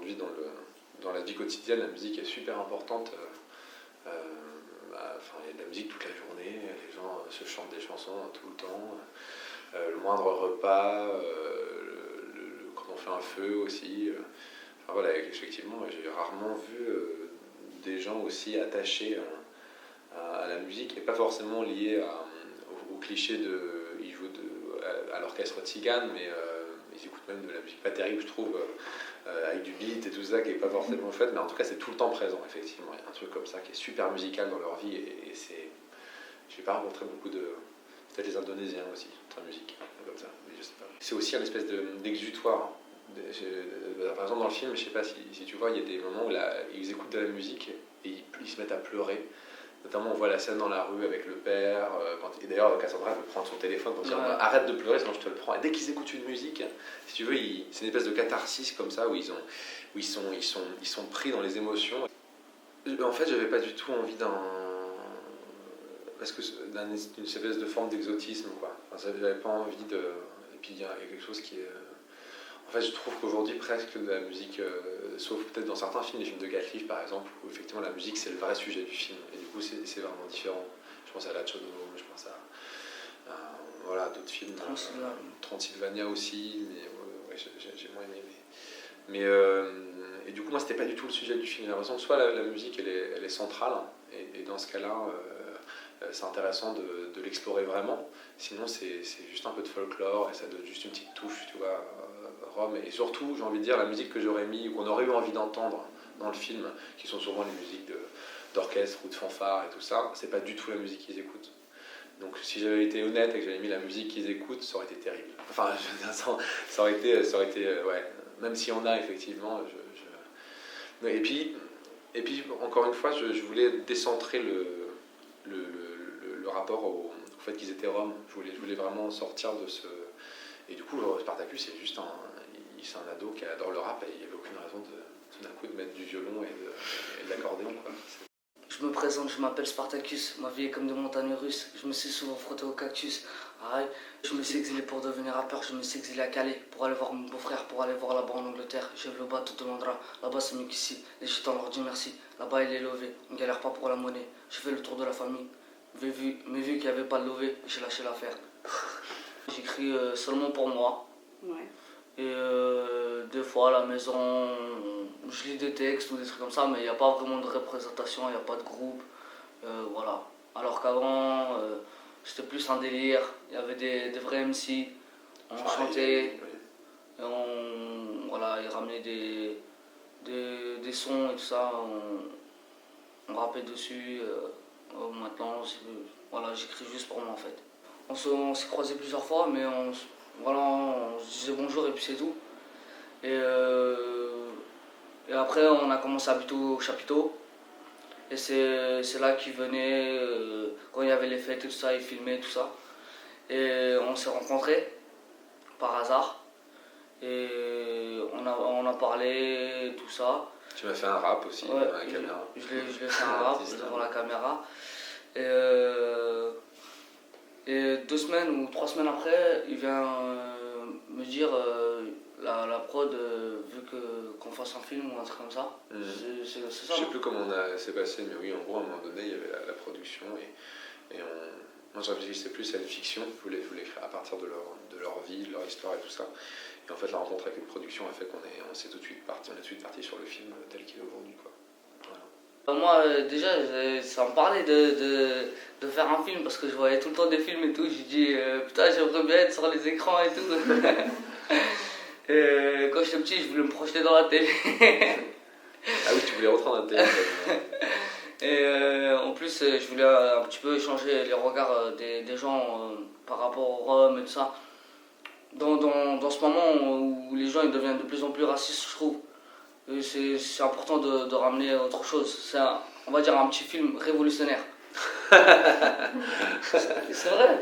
aujourd'hui dans la vie quotidienne, la musique est super importante. Enfin, il y a de la musique toute la journée, les gens se chantent des chansons tout le temps. Le moindre repas, quand on fait un feu aussi. Enfin, voilà, effectivement, j'ai rarement vu des gens aussi attachés à la musique, et pas forcément liés au cliché ils jouent à l'orchestre tzigane, mais ils écoutent même de la musique pas terrible, je trouve, avec du beat et tout ça, qui est pas forcément chouette, mais en tout cas c'est tout le temps présent, effectivement. Il y a un truc comme ça qui est super musical dans leur vie, et c'est... J'ai pas rencontré beaucoup de... Peut-être les Indonésiens aussi, très musique, comme ça, mais je sais pas. C'est aussi un espèce d'exutoire. Par exemple, dans le film, je sais pas si tu vois, il y a des moments où ils écoutent de la musique et ils se mettent à pleurer. Notamment, on voit la scène dans la rue avec le père. Et d'ailleurs, Cassandra peut prendre son téléphone pour dire arrête de pleurer, sinon je te le prends. Et dès qu'ils écoutent une musique, si tu veux, c'est une espèce de catharsis comme ça où ils sont pris dans les émotions. En fait, j'avais pas du tout envie d'une espèce de forme d'exotisme, quoi. Enfin, j'avais pas envie de. Et puis il y a quelque chose qui est. En fait, je trouve qu'aujourd'hui, presque de la musique, sauf peut-être dans certains films, les films de Gatliff par exemple, où effectivement la musique c'est le vrai sujet du film, et du coup c'est vraiment différent. Je pense à La Chodom, je pense à voilà, d'autres films, Transylvania aussi, mais j'ai moins aimé. Et du coup, moi, c'était pas du tout le sujet du film. J'ai l'impression que soit la musique elle est centrale, et dans ce cas-là, c'est intéressant de l'explorer vraiment. Sinon, c'est juste un peu de folklore et ça donne juste une petite touche, tu vois. Rome, et surtout, j'ai envie de dire, la musique que j'aurais mis ou qu'on aurait eu envie d'entendre dans le film, qui sont souvent les musiques d'orchestre ou de fanfare et tout ça, c'est pas du tout la musique qu'ils écoutent. Donc si j'avais été honnête et que j'avais mis la musique qu'ils écoutent, ça aurait été terrible. Enfin, ça aurait été ouais, même si on a effectivement. Et puis, encore une fois, je voulais décentrer le rapport au fait qu'ils étaient roms. Je voulais vraiment sortir de ce. Et du coup, Spartacus, c'est juste c'est un ado qui adore le rap, et il n'y avait aucune raison tout d'un coup de mettre du violon et de l'accordéon, quoi. Je me présente, je m'appelle Spartacus, ma vie est comme des montagnes russes, je me suis souvent frotté au cactus. Je me suis exilé pour devenir rappeur, je me suis exilé à Calais pour aller voir mon beau-frère, pour aller voir là-bas en Angleterre. J'ai vu le bateau de Londres, là-bas c'est mieux qu'ici, les gitans leur disent merci, là-bas il est levé, on galère pas pour la monnaie. J'ai fait le tour de la famille, mais vu qu'il n'y avait pas de levé, j'ai lâché l'affaire. J'écris seulement pour moi. Ouais. Et des fois à la maison, je lis des textes ou des trucs comme ça, mais il n'y a pas vraiment de représentation, il n'y a pas de groupe. Voilà. Alors qu'avant, c'était plus un délire, il y avait des vrais MC, on chantait, et voilà, ils ramenaient des sons et tout ça, on rappait dessus. Maintenant, voilà, j'écris juste pour moi en fait. On s'est croisés plusieurs fois, mais on se disait bonjour et puis c'est tout. Et après, on a commencé à habiter au chapiteau. Et c'est là qu'il venait, quand il y avait les fêtes et tout ça, il filmait tout ça. Et on s'est rencontrés par hasard. Et on a parlé, tout ça. Tu m'as fait un rap aussi, devant la caméra. Je l'ai fait un rap devant la caméra. Et 2 semaines ou 3 semaines après, il vient me dire la prod veut qu'on fasse un film ou un truc comme ça. C'est ça. Je sais plus comment c'est passé, mais oui, en gros, à un moment donné, il y avait la production, moi je réfléchissais plus à une fiction. Je voulais écrire à partir de leur vie, de leur histoire et tout ça. Et en fait, la rencontre avec une production a fait qu'on est tout de suite parti sur le film tel qu'il est aujourd'hui, quoi. Moi, déjà, ça me parlait de faire un film parce que je voyais tout le temps des films et tout. J'ai dit, putain, j'aimerais bien être sur les écrans et tout. Et quand j'étais petit, je voulais me projeter dans la télé. Ah oui, tu voulais rentrer dans la télé. Et en plus, je voulais un petit peu changer les regards des gens par rapport aux Roms et tout ça. Dans ce moment où les gens ils deviennent de plus en plus racistes, je trouve. C'est important de ramener autre chose. C'est on va dire un petit film révolutionnaire. C'est vrai.